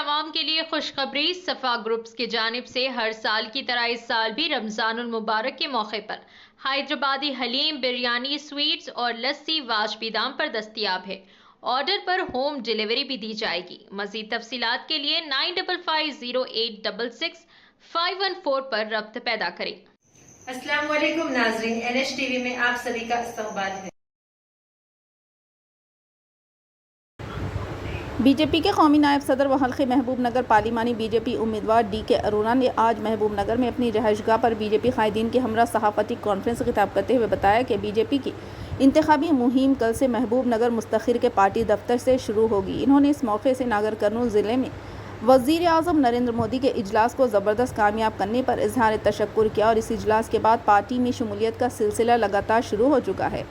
आवाम के लिए खुशखबरी। सफा ग्रुप्स की जानिब से हर साल की तरह इस साल भी रमजानुल मुबारक के मौके पर हैदराबादी हलीम, बिरयानी, स्वीट्स और लस्सी वाजबी दाम पर दस्तयाब है। ऑर्डर पर होम डिलीवरी भी दी जाएगी। मजीद तफसीलात के लिए 9550866514 पर रब्त पैदा करें। अस्सलाम वालेकुम नाज़रीन, NH TV में आप सभी का इस्तकबाल है। बीजेपी के कौमी नायब सदर व हल्के महबूब नगर पार्लिमानी बीजेपी उम्मीदवार DK अरोड़ा ने आज महबूब नगर में अपनी रहायशगाह पर बीजेपी कायदीन के हमरा सहाफ़ती कॉन्फ्रेंस से खिताब करते हुए बताया कि बीजेपी की इंतखाबी मुहिम कल से महबूब नगर मुस्तखिर के पार्टी दफ्तर से शुरू होगी। इन्होंने इस मौके से नागर कर्नूल ज़िले में वज़ीर आज़म नरेंद्र मोदी के इजलास को ज़बरदस्त कामयाब करने पर इजहार तशक्कुर किया और इस इजलास के बाद पार्टी में शमूलियत का सिलसिला लगातार शुरू हो चुका है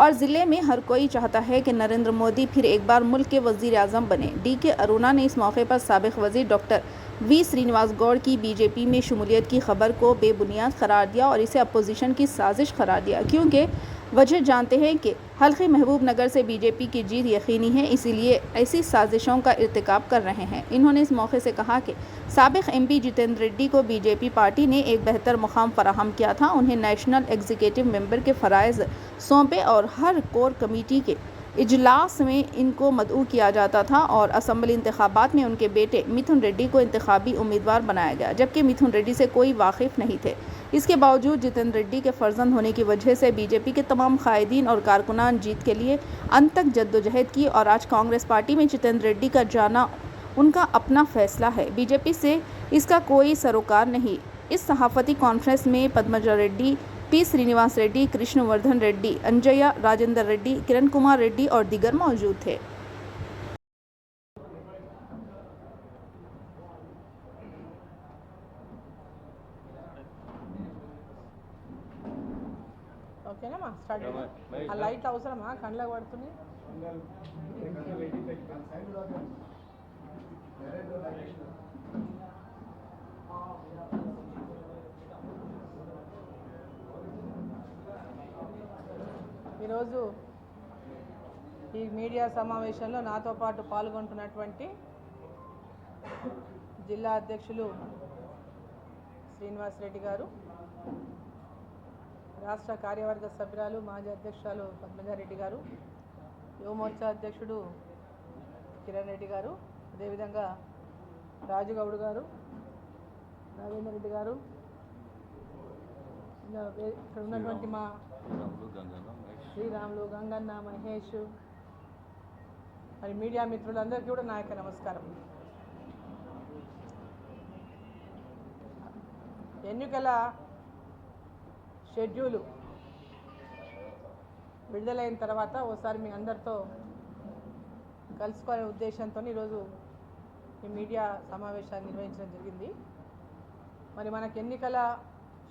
और ज़िले में हर कोई चाहता है कि नरेंद्र मोदी फिर एक बार मुल्क के वज़ीर आज़म बने। DK अरोड़ा ने इस मौके पर साबिक़ वज़ीर डॉक्टर V श्रीनिवास गौड़ की बीजेपी में शमूलियत की खबर को बेबुनियाद करार दिया और इसे अपोजिशन की साजिश करार दिया, क्योंकि वजह जानते हैं कि हल्के महबूब नगर से बीजेपी की जीत यकीनी है, इसीलिए ऐसी साजिशों का इर्तिकाब कर रहे हैं। इन्होंने इस मौके से कहा कि साबिक़ MP जितेंद्र रेड्डी को बीजेपी पार्टी ने एक बेहतर मुकाम फराहम किया था, उन्हें नेशनल एग्जीक्यूटिव मेंबर के फ़राइज़ सौंपे और हर कोर कमेटी के इजलास में इनको मदऊ किया जाता था और असम्बली इंतखाबात में उनके बेटे मिथुन रेड्डी को इंतखाबी उम्मीदवार बनाया गया, जबकि मिथुन रेड्डी से कोई वाकिफ़ नहीं थे। इसके बावजूद जितेंद्र रेड्डी के फर्जंद होने की वजह से बीजेपी के तमाम कायदीन और कारकुनान जीत के लिए अंत तक जद्दोजहद की और आज कांग्रेस पार्टी में जितेंद्र रेड्डी का जाना उनका अपना फैसला है, बीजेपी से इसका कोई सरोकार नहीं। इस सहाफ़ती कॉन्फ्रेंस में पद्मजा रेड्डी, P श्रीनिवास रेड्डी, कृष्णवर्धन रेड्डी, अंजया राजेंद्र रेड्डी, किरण कुमार रेड्डी और दीगर मौजूद थे। ఓకేనా స్టార్ట్ ఆ లైట్ అవసరమా కళ్ళకు పడుతుంది ఈరోజు ఈ మీడియా సమావేశంలో నాతో పాటు పాల్గొంటున్నటువంటి జిల్లా అధ్యక్షులు శ్రీనివాస్ రెడ్డి గారు, రాష్ట్ర కార్యవర్గ సభ్యురాలు మాజీ అధ్యక్షురాలు పద్మజారెడ్డి గారు, యువమోర్చా అధ్యక్షుడు కిరణ్ రెడ్డి గారు, అదేవిధంగా రాజుగౌడ్ గారు, రాజేందర్ రెడ్డి గారు, ఇక్కడ ఉన్నటువంటి మా శ్రీరాములు, గంగన్న, మహేష్, మరి మీడియా మిత్రులందరికీ కూడా నా యొక్క నమస్కారం. ఎన్నికల షెడ్యూలు విడుదలైన తర్వాత ఓసారి మీ అందరితో కలుసుకునే ఉద్దేశంతో ఈరోజు ఈ మీడియా సమావేశాన్ని నిర్వహించడం జరిగింది. మరి మనకు ఎన్నికల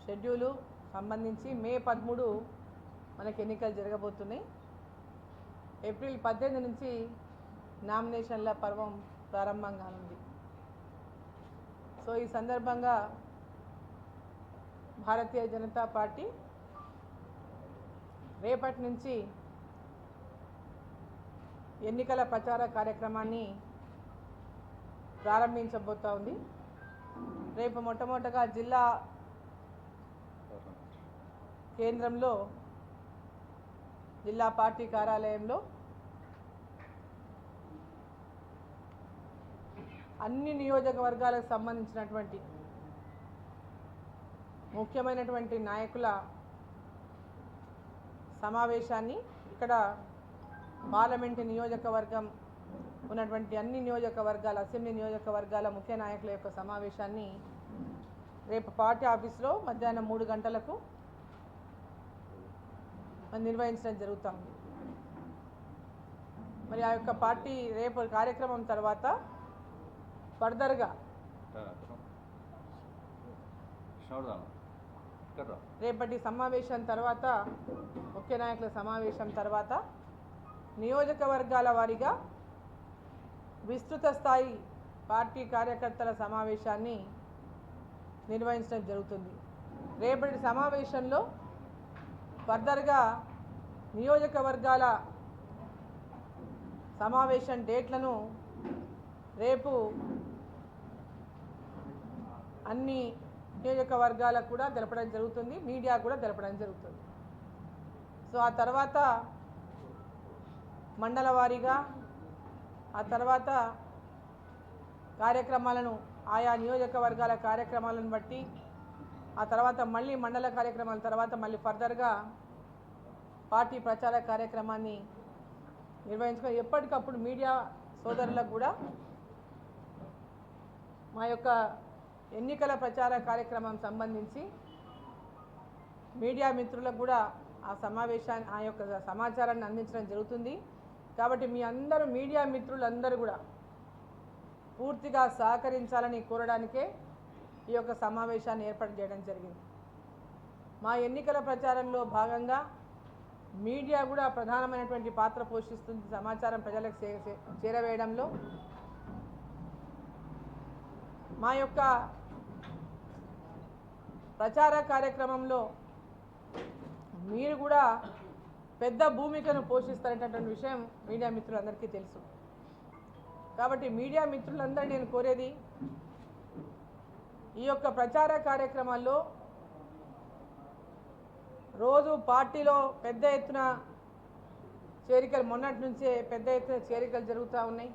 షెడ్యూలు సంబంధించి మే 13 మనకు ఎన్నికలు జరగబోతున్నాయి. ఏప్రిల్ 18 నుంచి నామినేషన్ల పర్వం ప్రారంభం కానుంది. సో ఈ సందర్భంగా భారతీయ జనతా పార్టీ రేపటి నుంచి ఎన్నికల ప్రచార కార్యక్రమాన్ని ప్రారంభించబోతా ఉంది. రేపు మొట్టమొదటగా జిల్లా కేంద్రంలో జిల్లా పార్టీ కార్యాలయంలో అన్ని నియోజకవర్గాలకు సంబంధించినటువంటి ముఖ్యమైనటువంటి నాయకుల సమావేశాన్ని, ఇక్కడ పార్లమెంటు నియోజకవర్గం ఉన్నటువంటి అన్ని నియోజకవర్గాల అసెంబ్లీ నియోజకవర్గాల ముఖ్య నాయకుల యొక్క సమావేశాన్ని రేపు పార్టీ ఆఫీస్లో మధ్యాహ్నం 3 గంటలకు నిర్వహించడం జరుగుతుంది. మరి ఆ యొక్క పార్టీ రేపు కార్యక్రమం తర్వాత ఫర్దర్గా రేపటి సమావేశం తర్వాత ముఖ్య నాయకుల సమావేశం తర్వాత నియోజకవర్గాల వారీగా విస్తృత స్థాయి పార్టీ కార్యకర్తల సమావేశాన్ని నిర్వహించడం జరుగుతుంది. రేపటి సమావేశంలో ఫర్దర్గా నియోజకవర్గాల సమావేశం డేట్లను రేపు అన్ని నియోజకవర్గాలకు కూడా తెలపడం జరుగుతుంది, మీడియా కూడా తెలపడం జరుగుతుంది. సో ఆ తర్వాత మండల వారీగా ఆ తర్వాత కార్యక్రమాలను ఆయా నియోజకవర్గాల కార్యక్రమాలను బట్టి ఆ తర్వాత మళ్ళీ మండల కార్యక్రమాల తర్వాత మళ్ళీ ఫర్దర్గా పార్టీ ప్రచార కార్యక్రమాన్ని నిర్వహించుకొని ఎప్పటికప్పుడు మీడియా సోదరులకు కూడా మా యొక్క ఎన్నికల ప్రచార కార్యక్రమం సంబంధించి మీడియా మిత్రులకు కూడా ఆ యొక్క సమాచారాన్ని అందించడం జరుగుతుంది. కాబట్టి మీ అందరూ మీడియా మిత్రులందరూ కూడా పూర్తిగా సహకరించాలని కోరడానికే ఈ యొక్క సమావేశాన్ని ఏర్పాటు చేయడం జరిగింది. మా ఎన్నికల ప్రచారంలో భాగంగా మీడియా కూడా ప్రధానమైనటువంటి పాత్ర పోషిస్తుంది. సమాచారం ప్రజలకు చేరవేయడంలో మా యొక్క ప్రచార కార్యక్రమంలో మీరు కూడా పెద్ద భూమికను పోషిస్తారనేటటువంటి విషయం మీడియా మిత్రులందరికీ తెలుసు. కాబట్టి మీడియా మిత్రులందరూ నేను కోరేది ఈ యొక్క ప్రచార కార్యక్రమాల్లో రోజు పార్టీలో పెద్ద ఎత్తున చేరికలు మొన్నటి నుంచే పెద్ద ఎత్తున చేరికలు జరుగుతూ ఉన్నాయి.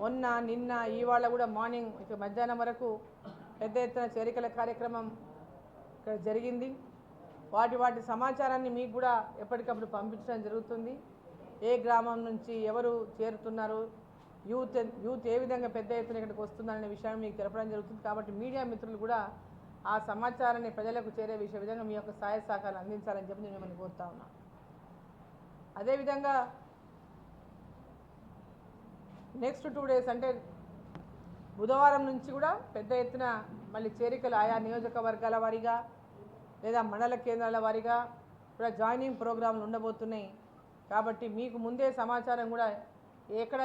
మొన్న నిన్న ఇవాళ కూడా మార్నింగ్ ఇక మధ్యాహ్నం వరకు పెద్ద ఎత్తున చేరికల కార్యక్రమం ఇక్కడ జరిగింది. వాటి సమాచారాన్ని మీకు కూడా ఎప్పటికప్పుడు పంపించడం జరుగుతుంది. ఏ గ్రామం నుంచి ఎవరు చేరుతున్నారు, యూత్ ఏ విధంగా పెద్ద ఎత్తున ఇక్కడికి వస్తుందనే విషయాన్ని మీకు తెలపడం జరుగుతుంది. కాబట్టి మీడియా మిత్రులు కూడా ఆ సమాచారాన్ని ప్రజలకు చేరే విధంగా మీ యొక్క సహాయ సహకారాలు అందించాలని చెప్పి నేను మిమ్మల్ని కోరుతా ఉన్నా. అదేవిధంగా నెక్స్ట్ 2 days అంటే బుధవారం నుంచి కూడా పెద్ద ఎత్తున మళ్ళీ చేరికలు ఆయా నియోజకవర్గాల వారీగా లేదా మండల కేంద్రాల వారీగా కూడా జాయినింగ్ ప్రోగ్రాంలు ఉండబోతున్నాయి. కాబట్టి మీకు ముందే సమాచారం కూడా ఎక్కడ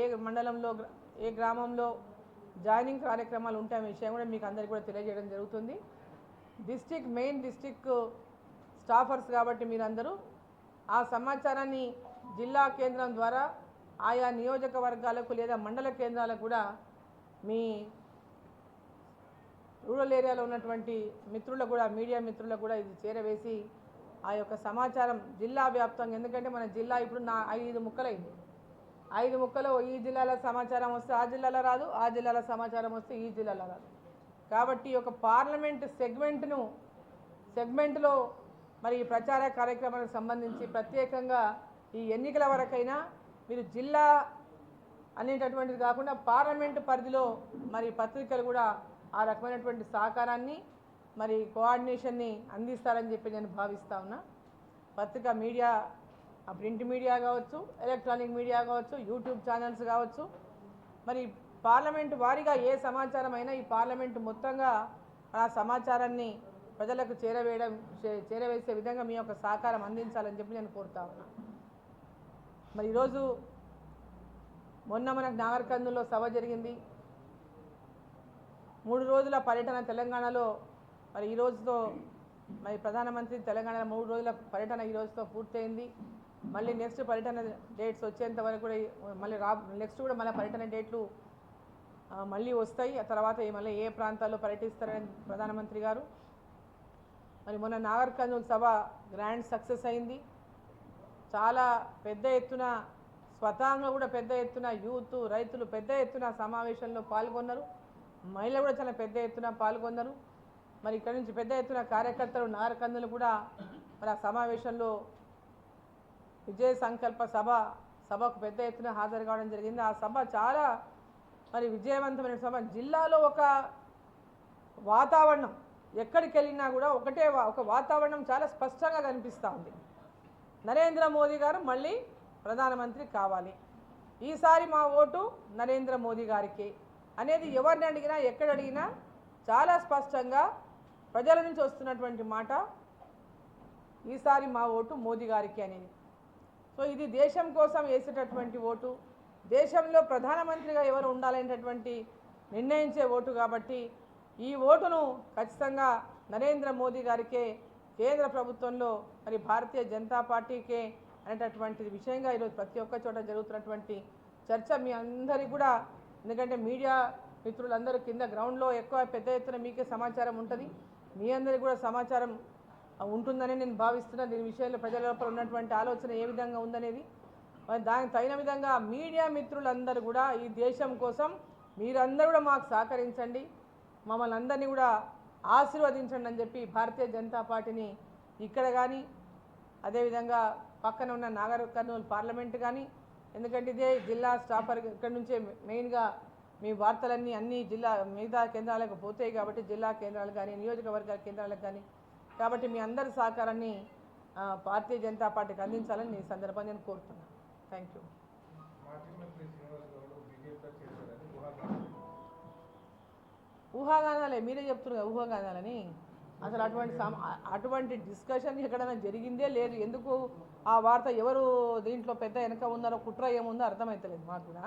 ఏ మండలంలో ఏ గ్రామంలో జాయినింగ్ కార్యక్రమాలు ఉంటాయనే విషయం కూడా మీకు అందరికీ కూడా తెలియజేయడం జరుగుతుంది. మెయిన్ డిస్ట్రిక్ట్ స్టాఫర్స్ కాబట్టి మీరందరూ ఆ సమాచారాన్ని జిల్లా కేంద్రం ద్వారా ఆయా నియోజకవర్గాలకు లేదా మండల కేంద్రాలకు కూడా మీ రూరల్ ఏరియాలో ఉన్నటువంటి మిత్రులకు కూడా మీడియా మిత్రులకు కూడా ఇది చేరవేసి ఆ యొక్క సమాచారం జిల్లా వ్యాప్తంగా, ఎందుకంటే మన జిల్లా ఇప్పుడు 5 ముక్కలైంది. 5 ముక్కలో ఈ జిల్లాల సమాచారం వస్తే ఆ జిల్లాలో రాదు, ఆ జిల్లాల సమాచారం వస్తే ఈ జిల్లాలో రాదు. కాబట్టి ఒక పార్లమెంట్ సెగ్మెంట్లో మరి ఈ ప్రచార కార్యక్రమానికి సంబంధించి ప్రత్యేకంగా ఈ ఎన్నికల వరకైనా మీరు జిల్లా అనేటటువంటిది కాకుండా పార్లమెంటు పరిధిలో మరి పత్రికలు కూడా ఆ రకమైనటువంటి సహకారాన్ని మరి కోఆర్డినేషన్ని అందిస్తారని చెప్పి నేను భావిస్తా ఉన్నా. పత్రికా మీడియా, ప్రింట్ మీడియా కావచ్చు, ఎలక్ట్రానిక్ మీడియా కావచ్చు, యూట్యూబ్ ఛానల్స్ కావచ్చు, మరి పార్లమెంటు వారీగా ఏ సమాచారం అయినా ఈ పార్లమెంటు మొత్తంగా ఆ సమాచారాన్ని ప్రజలకు చేరవేసే విధంగా మీ యొక్క సహకారం అందించాలని చెప్పి నేను కోరుతా ఉన్నా. మరి ఈరోజు మొన్న మనకు నాగర్కర్నూలులో సభ జరిగింది. 3 రోజుల పర్యటన తెలంగాణలో మరి ఈ రోజుతో మరి ప్రధానమంత్రి తెలంగాణ 3 రోజుల పర్యటన ఈ రోజుతో పూర్తయింది. మళ్ళీ నెక్స్ట్ పర్యటన డేట్స్ వచ్చేంత వరకు కూడా మళ్ళీ నెక్స్ట్ కూడా మళ్ళీ పర్యటన డేట్లు మళ్ళీ వస్తాయి. ఆ తర్వాత మళ్ళీ ఏ ప్రాంతాల్లో పర్యటిస్తారని ప్రధానమంత్రి గారు. మరి మొన్న నాగర్కర్నూలు సభ గ్రాండ్ సక్సెస్ అయింది. చాలా పెద్ద ఎత్తున స్వతహాగా కూడా పెద్ద ఎత్తున యూత్, రైతులు పెద్ద ఎత్తున సమావేశంలో పాల్గొన్నారు. మహిళలు కూడా చాలా పెద్ద ఎత్తున పాల్గొన్నారు. మరి ఇక్కడ నుంచి పెద్ద ఎత్తున కార్యకర్తలు నాగర్కర్నూలు కూడా మరి ఆ సమావేశంలో విజయ సంకల్ప సభకు పెద్ద ఎత్తున హాజరు కావడం జరిగింది. ఆ సభ చాలా మరి విజయవంతమైన సభ. జిల్లాలో ఒక వాతావరణం ఎక్కడికి వెళ్ళినా కూడా ఒక వాతావరణం చాలా స్పష్టంగా కనిపిస్తూ ఉంది. నరేంద్ర మోదీ గారు మళ్ళీ ప్రధానమంత్రి కావాలి, ఈసారి మా ఓటు నరేంద్ర మోదీ గారికి అనేది ఎవరిని అడిగినా ఎక్కడ అడిగినా చాలా స్పష్టంగా ప్రజల నుంచి వస్తున్నటువంటి మాట ఈసారి మా ఓటు మోదీ గారికి అనేది. సో ఇది దేశం కోసం వేసేటటువంటి ఓటు, దేశంలో ప్రధానమంత్రిగా ఎవరు ఉండాలనేటటువంటి నిర్ణయించే ఓటు. కాబట్టి ఈ ఓటును ఖచ్చితంగా నరేంద్ర మోదీ గారికే, కేంద్ర ప్రభుత్వంలో మరి భారతీయ జనతా పార్టీకే అనేటటువంటి విషయంగా ఈరోజు ప్రతి ఒక్క చోట జరుగుతున్నటువంటి చర్చ మీ అందరికీ కూడా, ఎందుకంటే మీడియా మిత్రులందరూ కింద గ్రౌండ్లో ఎక్కువ పెద్ద ఎత్తున మీకే సమాచారం ఉంటుంది, మీ అందరికీ కూడా సమాచారం ఉంటుందని నేను భావిస్తున్నా. దీని విషయంలో ప్రజల లోపల ఉన్నటువంటి ఆలోచన ఏ విధంగా ఉందనేది, మరి దానికి తగిన విధంగా మీడియా మిత్రులందరూ కూడా ఈ దేశం కోసం మీరందరూ కూడా మాకు సహకరించండి, మమ్మల్ని అందరినీ కూడా ఆశీర్వదించండి అని చెప్పి భారతీయ జనతా పార్టీని ఇక్కడ కానీ అదేవిధంగా పక్కన ఉన్న నాగర్ కర్నూలు పార్లమెంట్ కానీ, ఎందుకంటే ఇదే జిల్లా స్టాఫర్ ఇక్కడ నుంచే మెయిన్గా మీ వార్తలన్నీ అన్ని జిల్లా మిగతా కేంద్రాలకు పోతాయి కాబట్టి జిల్లా కేంద్రాలు కానీ నియోజకవర్గ కేంద్రాలకు కానీ, కాబట్టి మీ అందరి సహకారాన్ని భారతీయ జనతా పార్టీకి అందించాలని ఈ సందర్భంగా నేను కోరుతున్నాను. Thank you. ఊహాగానాలే మీరే చెప్తున్నారు, ఊహాగానాలని. అసలు అటువంటి డిస్కషన్ ఎక్కడైనా జరిగిందే లేదు. ఎందుకు ఆ వార్త ఎవరు దీంట్లో పెద్ద వెనక ఉన్నారో, కుట్ర ఏముందో అర్థమవుతలేదు మాకు కూడా.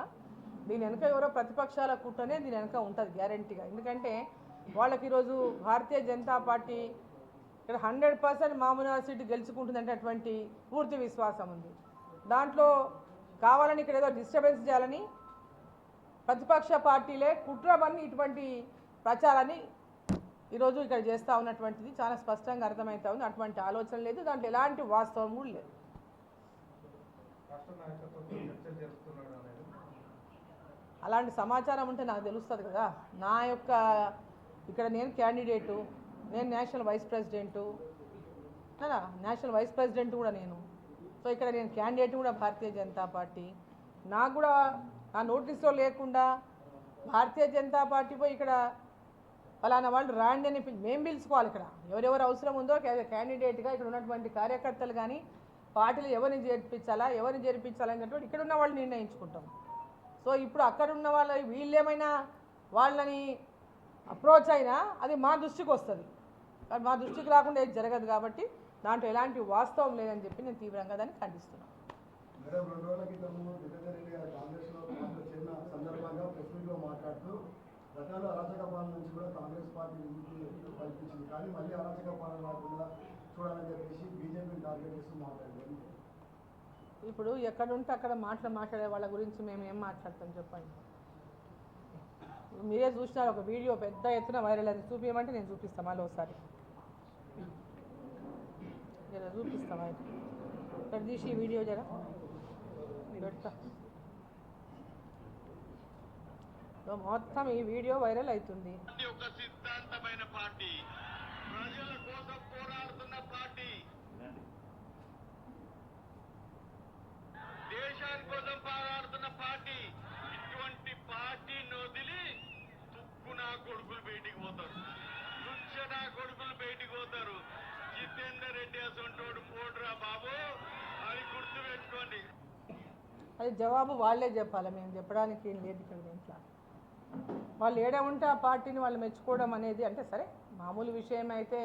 దీని వెనక ఎవరో ప్రతిపక్షాల కుట్రనే దీని వెనక ఉంటుంది గ్యారంటీగా. ఎందుకంటే వాళ్ళకి ఈరోజు భారతీయ జనతా పార్టీ ఇక్కడ 100% మామూలు సీటు గెలుచుకుంటుందంటే అటువంటి పూర్తి విశ్వాసం ఉంది. దాంట్లో కావాలని ఇక్కడ ఏదో డిస్టర్బెన్స్ చేయాలని ప్రతిపక్ష పార్టీలే కుట్రమని ఇటువంటి ప్రచారాన్ని ఈరోజు ఇక్కడ చేస్తూ ఉన్నటువంటిది చాలా స్పష్టంగా అర్థమవుతా ఉంది. అటువంటి ఆలోచన లేదు, దాంట్లో ఎలాంటి వాస్తవం కూడా లేదు. అలాంటి సమాచారం ఉంటే నాకు తెలుస్తుంది కదా. నా యొక్క ఇక్కడ నేను క్యాండిడేటు, నేను national vice president, national vice president కూడా నేను. సో ఇక్కడ నేను క్యాండిడేట్ కూడా భారతీయ జనతా పార్టీ. నాకు కూడా నా నోటీస్లో లేకుండా భారతీయ జనతా పార్టీ పోయి ఇక్కడ ఫలానా వాళ్ళు రాండి అని మేము పిలుచుకోవాలి. ఇక్కడ ఎవరెవరు అవసరం ఉందో క్యాండిడేట్గా ఇక్కడ ఉన్నటువంటి కార్యకర్తలు కానీ పార్టీలు ఎవరిని జరిపించాలనేటువంటి ఇక్కడ ఉన్న వాళ్ళు నిర్ణయించుకుంటాం. సో ఇప్పుడు అక్కడ ఉన్న వాళ్ళ వీళ్ళేమైనా వాళ్ళని అప్రోచ్ అయినా అది మా దృష్టికి వస్తుంది, మా దృష్టికి రాకుండా ఏది జరగదు. కాబట్టి దాంట్లో ఎలాంటి వాస్తవం లేదని చెప్పి నేను తీవ్రంగా దాన్ని ఖండిస్తున్నాను. మేడం, 2 రోజుల క్రితం దిగ్విజయ్ రెడ్డి గారు కాంగ్రెస్లో చేరిన సందర్భంగా ప్రెస్ మీట్లో మాట్లాడుతూ గతంలో అరాచక పాలన నుంచి కూడా కాంగ్రెస్ పార్టీ విముక్తి కల్పించింది, కానీ మళ్ళీ అరాచక పాలన రాకుండా చూడాలని చెప్పేసి బీజేపీని టార్గెట్ చేస్తూ మాట్లాడారు. ఇప్పుడు ఎక్కడుంటే అక్కడ మాట్లాడే వాళ్ళ గురించి మేము ఏం మాట్లాడతాం చెప్పండి. మీరే చూసినారు, ఒక వీడియో పెద్ద ఎత్తున వైరల్ అది చూపించమంటే నేను చూపిస్తాను. మళ్ళీ ఒకసారి జర చూపిస్తాం. ఇక్కడ తీసి వీడియో జర పెడతా. మొత్తం ఈ వీడియో వైరల్ అవుతుంది. ఒక సిద్ధాంతమైన పార్టీ, ప్రజల కోసం పోరాడుతున్న పార్టీ, దేశాని కోసం పోరాడుతున్న పార్టీ. ఇటువంటి పార్టీని వదిలి తుక్కున కొడుకులు బయటికి పోతారు, లుచ్చన కొడుకులు బయటికి పోతారు. జితేందర్ రెడ్డి అసంటోడు పోడురా బాబు అని గుర్తు పెట్టుకోండి. అది జవాబు వాళ్ళే చెప్పాలి, మేము చెప్పడానికి ఏం లేదు ఇక్కడ దీంట్లో. వాళ్ళు ఏడ ఉంటే ఆ పార్టీని వాళ్ళు మెచ్చుకోవడం అనేది అంటే సరే మామూలు విషయం అయితే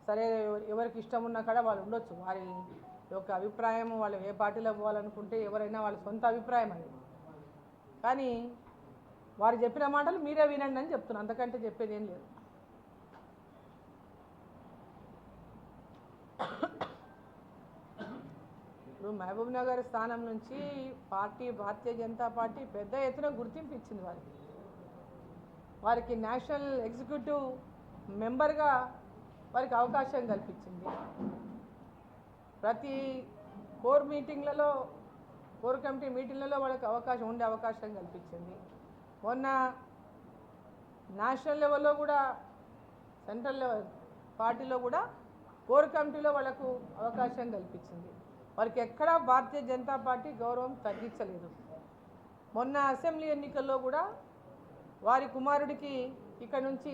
సరే, ఎవరికి ఇష్టం ఉన్నా కూడా వాళ్ళు ఉండొచ్చు. వారి యొక్క అభిప్రాయం, వాళ్ళు ఏ పార్టీలో పోవాలనుకుంటే ఎవరైనా వాళ్ళ సొంత అభిప్రాయం అది. కానీ వారు చెప్పిన మాటలు మీరే వినండి అని చెప్తున్నాను, అంతకంటే చెప్పేది ఏం లేదు. ఇప్పుడు మహబూబ్ నగర్ స్థానం నుంచి భారతీయ జనతా పార్టీ పెద్ద ఎత్తున గుర్తింపు ఇచ్చింది వారికి నేషనల్ ఎగ్జిక్యూటివ్ మెంబర్గా వారికి అవకాశం కల్పించింది. ప్రతి కోర్ కమిటీ మీటింగ్లలో వాళ్ళకి అవకాశం కల్పించింది. మొన్న నేషనల్ లెవెల్లో కూడా సెంట్రల్ లెవెల్ పార్టీలో కూడా కోర్ కమిటీలో వాళ్ళకు అవకాశం కల్పించింది. వారికి ఎక్కడా భారతీయ జనతా పార్టీ గౌరవం తగ్గించలేదు. మొన్న అసెంబ్లీ ఎన్నికల్లో కూడా వారి కుమారుడికి ఇక్కడ నుంచి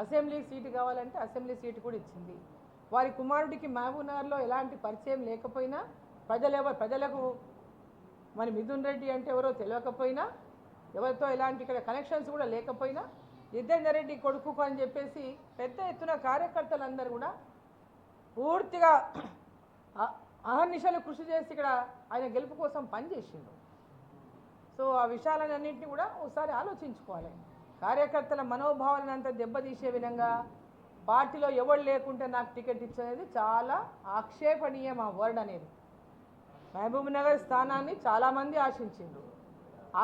అసెంబ్లీ సీటు కావాలంటే అసెంబ్లీ సీటు కూడా ఇచ్చింది. వారి కుమారుడికి మహబూబ్ నగర్లో ఎలాంటి పరిచయం లేకపోయినా, ప్రజలకు మరి మిథున్ రెడ్డి అంటే ఎవరో తెలియకపోయినా, ఎవరితో ఎలాంటి ఇక్కడ కనెక్షన్స్ కూడా లేకపోయినా, జితేందర్ రెడ్డి కొడుకు అని చెప్పేసి పెద్ద ఎత్తున కార్యకర్తలందరూ కూడా పూర్తిగా అహర్నిశలు కృషి చేసి ఇక్కడ ఆయన గెలుపు కోసం పనిచేసిండు. సో ఆ విషయాలన్నింటినీ కూడా ఒకసారి ఆలోచించుకోవాలి. కార్యకర్తల మనోభావాలను అంతా దెబ్బతీసే విధంగా పార్టీలో ఎవరు లేకుంటే నాకు టికెట్ ఇచ్చేది చాలా ఆక్షేపణీయం. ఆ వర్డ్ అనేది మహబూబ్ నగర్ స్థానాన్ని చాలామంది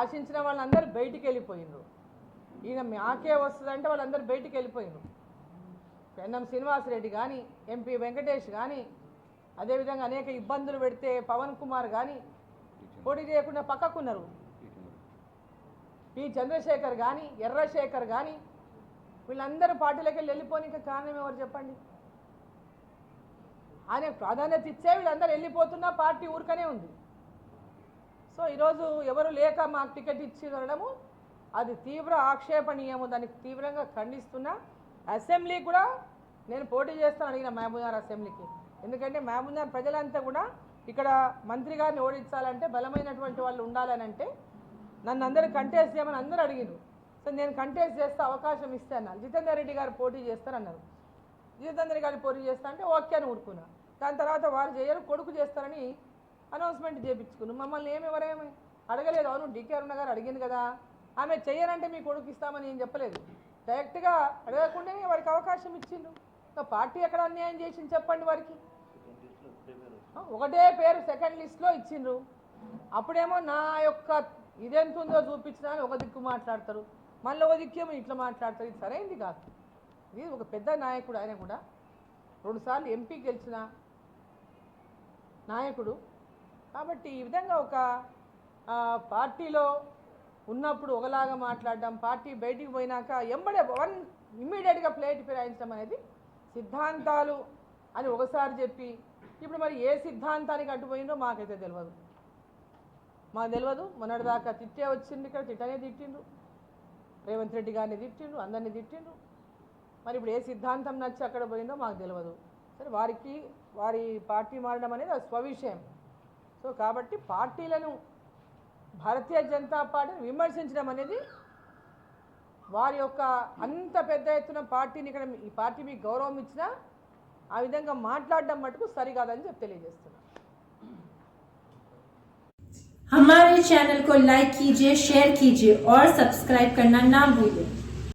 ఆశించిన వాళ్ళందరూ బయటికి వెళ్ళిపోయిండ్రు. ఈయన మాకే వస్తుందంటే వాళ్ళందరూ బయటికి వెళ్ళిపోయారు. ఎన్ఎం శ్రీనివాసరెడ్డి కానీ, ఎంపీ వెంకటేష్ కానీ, అదేవిధంగా అనేక ఇబ్బందులు పెడితే పవన్ కుమార్ కానీ పోటీ చేయకుండా పక్కకున్నారు. పి చంద్రశేఖర్ కానీ, ఎర్రశేఖర్ కానీ వీళ్ళందరూ పార్టీలోకి వెళ్ళిపోయిన కారణం ఎవరు చెప్పండి? ఆయన ప్రాధాన్యత ఇచ్చే వీళ్ళందరూ వెళ్ళిపోతున్నా పార్టీ ఊరికనే ఉంది. సో ఈరోజు ఎవరు లేక మాకు టికెట్ ఇచ్చి అనడము అది తీవ్ర ఆక్షేపణీయము. దానికి తీవ్రంగా ఖండిస్తున్నా. అసెంబ్లీ కూడా నేను పోటీ చేస్తాను అడిగిన మహబూబ్నగర్ అసెంబ్లీకి. ఎందుకంటే మహబూబ్నగర్ ప్రజలంతా కూడా ఇక్కడ మంత్రి గారిని ఓడించాలంటే బలమైనటువంటి వాళ్ళు ఉండాలని అంటే నన్ను అందరూ కంటెస్ట్ చేయమని అందరూ అడిగారు. సో నేను కంటెస్ట్ చేస్తే అవకాశం ఇస్తే అన్నారు. జితేందర్ రెడ్డి గారు పోటీ చేస్తారన్నారు. జితేందర్ రెడ్డి గారు పోటీ చేస్తా అంటే ఓకే అని ఊరుకున్నా. దాని తర్వాత వాళ్ళు చేయరు, కొడుకు చేస్తారని అనౌన్స్మెంట్ చేయించుకున్నాను. మమ్మల్ని ఎవరేమి అడగలేదు. అవును డీకే అరుణ గారు అడిగింది కదా, ఆమె చెయ్యనంటే మీ కొడుకు ఇస్తామని ఏం చెప్పలేదు. డైరెక్ట్గా అడగకుండానే వారికి అవకాశం ఇచ్చిండు. ఇంకా పార్టీ ఎక్కడ అన్యాయం చేసింది చెప్పండి వారికి? ఒకటే పేరు సెకండ్ లిస్ట్లో ఇచ్చిండ్రు. అప్పుడేమో నా యొక్క ఇదెంత ఉందో చూపించినా అని ఒక దిక్కు మాట్లాడతారు, మళ్ళీ ఒక దిక్కేమో ఇట్లా మాట్లాడతారు. ఇది సరైనది కాదు. ఇది ఒక పెద్ద నాయకుడు, ఆయన కూడా 2 సార్లు ఎంపీ గెలిచిన నాయకుడు. కాబట్టి ఈ విధంగా ఒక పార్టీలో ఉన్నప్పుడు ఒకలాగా మాట్లాడడం, పార్టీ బయటికి పోయినాక ఎంబడే ఇమ్మీడియట్గా ప్లేట్ ఫిరాయించడం అనేది సిద్ధాంతాలు అని ఒకసారి చెప్పి ఇప్పుడు మరి ఏ సిద్ధాంతానికి అడ్డుపోయిందో మాకైతే తెలియదు. మాకు తెలియదు. మొన్నటిదాకా తిట్టే వచ్చింది, ఇక్కడ తిట్టనే తిట్టిండ్రు, రేవంత్ రెడ్డి గారిని తిట్టిండ్రు, అందరినీ తిట్టిండ్రు. మరి ఇప్పుడు ఏ సిద్ధాంతం నచ్చి అక్కడ పోయిందో మాకు తెలియదు. సరే, వారి పార్టీ మారడం అనేది అది స్వవిషయం. సో కాబట్టి పార్టీలను, భారతీయ జనతా పార్టీని విమర్శించడం అనేది వారి యొక్క అంత పెద్ద ఎత్తున పార్టీని ఇక్కడ ఈ పార్టీ మీకు గౌరవం ఇచ్చినా ఆ విధంగా మాట్లాడడం మటుకు సరికాదని చెప్పి తెలియజేస్తున్నా. हमारे चैनल को लाइक कीजिए, शेयर कीजिए और सब्सक्राइब करना ना भूलें।